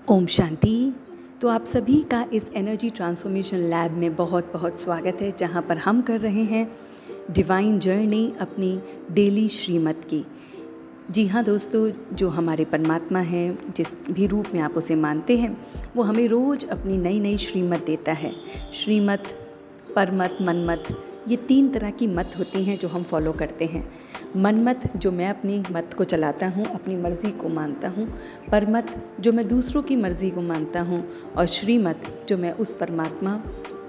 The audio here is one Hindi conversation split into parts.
ओम शांति। तो आप सभी का इस एनर्जी ट्रांसफॉर्मेशन लैब में बहुत बहुत स्वागत है, जहाँ पर हम कर रहे हैं डिवाइन जर्नी अपनी डेली श्रीमत की। जी हाँ दोस्तों, जो हमारे परमात्मा हैं, जिस भी रूप में आप उसे मानते हैं, वो हमें रोज़ अपनी नई नई श्रीमत देता है। श्रीमत, परमत, मनमत, ये 3 तरह की मत होती हैं जो हम फॉलो करते हैं। मनमत, जो मैं अपनी मत को चलाता हूँ, अपनी मर्ज़ी को मानता हूँ। परमत, जो मैं दूसरों की मर्ज़ी को मानता हूँ। और श्रीमत, जो मैं उस परमात्मा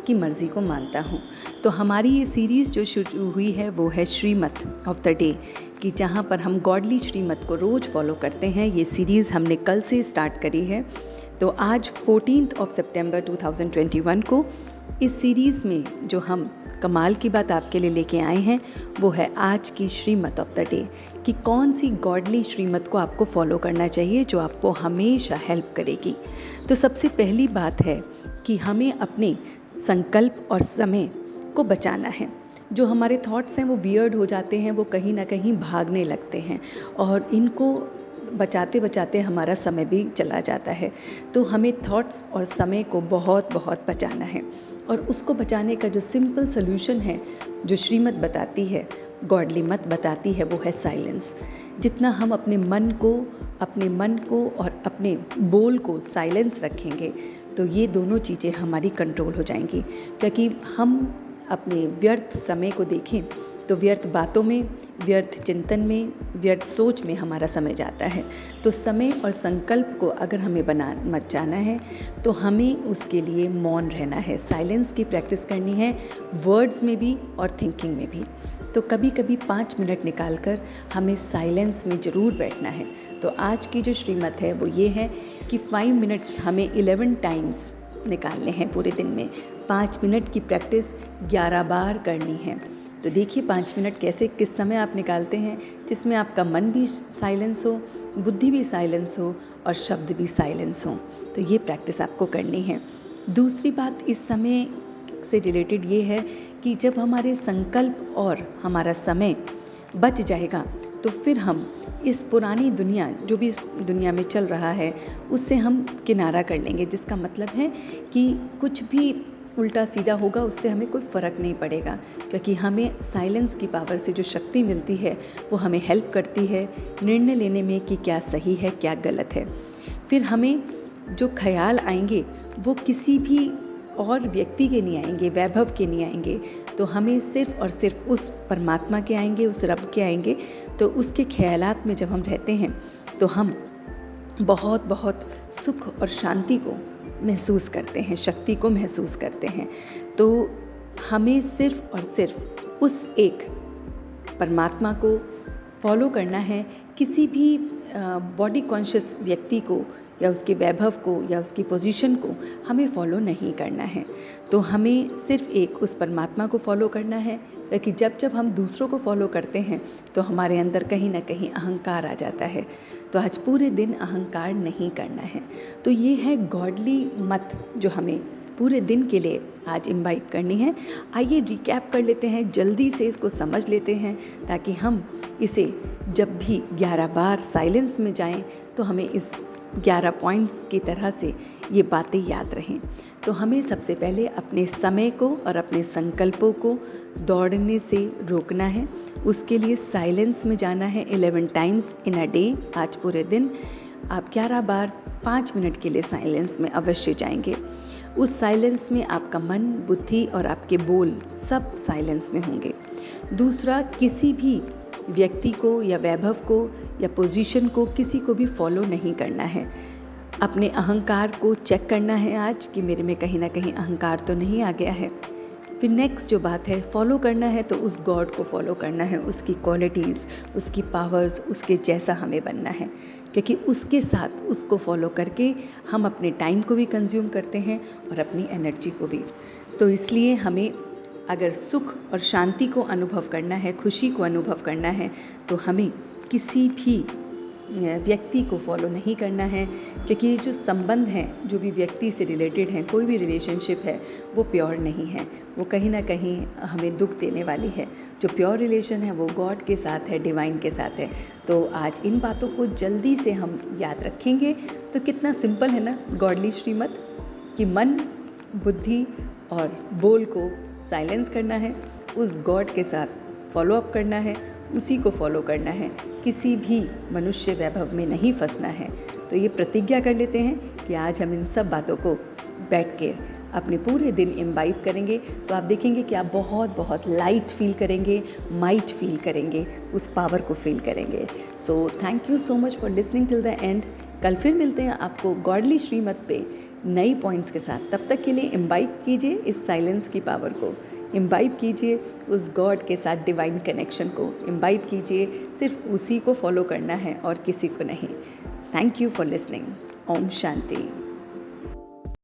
की मर्ज़ी को मानता हूँ। तो हमारी ये सीरीज़ जो शुरू हुई है वो है श्रीमत ऑफ द डे, कि जहाँ पर हम गॉडली श्रीमत को रोज़ फॉलो करते हैं। ये सीरीज़ हमने कल से स्टार्ट करी है। तो आज 14 सितंबर 2021 को इस सीरीज़ में जो हम कमाल की बात आपके लिए लेके आए हैं वो है आज की श्रीमत ऑफ द डे, कि कौन सी गॉडली श्रीमत को आपको फॉलो करना चाहिए जो आपको हमेशा हेल्प करेगी। तो सबसे पहली बात है कि हमें अपने संकल्प और समय को बचाना है। जो हमारे थॉट्स हैं वो वियर्ड हो जाते हैं, वो कहीं ना कहीं भागने लगते हैं और इनको बचाते बचाते हमारा समय भी चला जाता है। तो हमें थॉट्स और समय को बहुत बहुत बचाना है, और उसको बचाने का जो सिंपल सोल्यूशन है, जो श्रीमत बताती है, गॉडली मत बताती है, वो है साइलेंस। जितना हम अपने मन को और अपने बोल को साइलेंस रखेंगे तो ये दोनों चीज़ें हमारी कंट्रोल हो जाएंगी। क्योंकि हम अपने व्यर्थ समय को देखें तो व्यर्थ बातों में, व्यर्थ चिंतन में, व्यर्थ सोच में हमारा समय जाता है। तो समय और संकल्प को अगर हमें मत जाना है तो हमें उसके लिए मौन रहना है, साइलेंस की प्रैक्टिस करनी है, वर्ड्स में भी और थिंकिंग में भी। तो कभी कभी 5 मिनट निकाल कर हमें साइलेंस में ज़रूर बैठना है। तो आज की जो श्रीमत है वो ये है कि 5 मिनट्स हमें 11 टाइम्स निकालने हैं पूरे दिन में। 5 मिनट की प्रैक्टिस 11 बार करनी है। तो देखिए 5 मिनट कैसे, किस समय आप निकालते हैं, जिसमें आपका मन भी साइलेंस हो, बुद्धि भी साइलेंस हो और शब्द भी साइलेंस हो। तो ये प्रैक्टिस आपको करनी है। दूसरी बात इस समय से रिलेटेड ये है कि जब हमारे संकल्प और हमारा समय बच जाएगा तो फिर हम इस पुरानी दुनिया, जो भी इस दुनिया में चल रहा है, उससे हम किनारा कर लेंगे। जिसका मतलब है कि कुछ भी उल्टा सीधा होगा उससे हमें कोई फ़र्क नहीं पड़ेगा, क्योंकि हमें साइलेंस की पावर से जो शक्ति मिलती है वो हमें हेल्प करती है निर्णय लेने में कि क्या सही है क्या गलत है। फिर हमें जो ख्याल आएंगे वो किसी भी और व्यक्ति के नहीं आएंगे, वैभव के नहीं आएंगे, तो हमें सिर्फ और सिर्फ उस परमात्मा के आएंगे, उस रब के आएंगे। तो उसके ख्यालात में जब हम रहते हैं तो हम बहुत बहुत सुख और शांति को महसूस करते हैं, शक्ति को महसूस करते हैं। तो हमें सिर्फ और सिर्फ उस एक परमात्मा को फॉलो करना है। किसी भी बॉडी कॉन्शियस व्यक्ति को या उसके वैभव को या उसकी पोजीशन को हमें फॉलो नहीं करना है। तो हमें सिर्फ एक उस परमात्मा को फॉलो करना है, क्योंकि जब जब हम दूसरों को फॉलो करते हैं तो हमारे अंदर कहीं ना कहीं अहंकार आ जाता है। तो आज पूरे दिन अहंकार नहीं करना है। तो ये है गॉडली मत जो हमें पूरे दिन के लिए आज इम्बाइब करनी है। आइए रिकैप कर लेते हैं, जल्दी से इसको समझ लेते हैं, ताकि हम इसे जब भी 11 बार साइलेंस में जाएं तो हमें इस 11 पॉइंट्स की तरह से ये बातें याद रहें। तो हमें सबसे पहले अपने समय को और अपने संकल्पों को दौड़ने से रोकना है। उसके लिए साइलेंस में जाना है 11 टाइम्स इन अ डे। आज पूरे दिन आप 11 बार 5 मिनट के लिए साइलेंस में अवश्य जाएंगे। उस साइलेंस में आपका मन, बुद्धि और आपके बोल सब साइलेंस में होंगे। दूसरा, किसी भी व्यक्ति को या वैभव को या पोजीशन को, किसी को भी फॉलो नहीं करना है। अपने अहंकार को चेक करना है आज कि मेरे में कहीं ना कहीं अहंकार तो नहीं आ गया है। फिर नेक्स्ट जो बात है, फॉलो करना है तो उस गॉड को फॉलो करना है, उसकी क्वालिटीज़, उसकी पावर्स, उसके जैसा हमें बनना है, क्योंकि उसके साथ उसको फॉलो करके हम अपने टाइम को भी कंज्यूम करते हैं और अपनी एनर्जी को भी। तो इसलिए हमें अगर सुख और शांति को अनुभव करना है, खुशी को अनुभव करना है, तो हमें किसी भी व्यक्ति को फॉलो नहीं करना है, क्योंकि ये जो संबंध हैं, जो भी व्यक्ति से रिलेटेड हैं, कोई भी रिलेशनशिप है, वो प्योर नहीं है, वो कहीं ना कहीं हमें दुख देने वाली है। जो प्योर रिलेशन है वो गॉड के साथ है, डिवाइन के साथ है। तो आज इन बातों को जल्दी से हम याद रखेंगे। तो कितना सिंपल है ना गॉडली श्रीमत, कि मन, बुद्धि और बोल को साइलेंस करना है, उस गॉड के साथ फॉलो अप करना है, उसी को फॉलो करना है, किसी भी मनुष्य वैभव में नहीं फंसना है। तो ये प्रतिज्ञा कर लेते हैं कि आज हम इन सब बातों को बैठ के अपने पूरे दिन इम्बाइब करेंगे। तो आप देखेंगे कि आप बहुत बहुत लाइट फील करेंगे, माइट फील करेंगे, उस पावर को फील करेंगे। So thank you so much for listening till the end. कल फिर मिलते हैं आपको गॉडली श्रीमत पे नई पॉइंट्स के साथ। तब तक के लिए इम्बाइब कीजिए इस साइलेंस की पावर को, इम्बाइब कीजिए उस गॉड के साथ डिवाइन कनेक्शन को, इम्बाइब कीजिए, सिर्फ उसी को फॉलो करना है और किसी को नहीं। Thank you for listening. ओम शांति।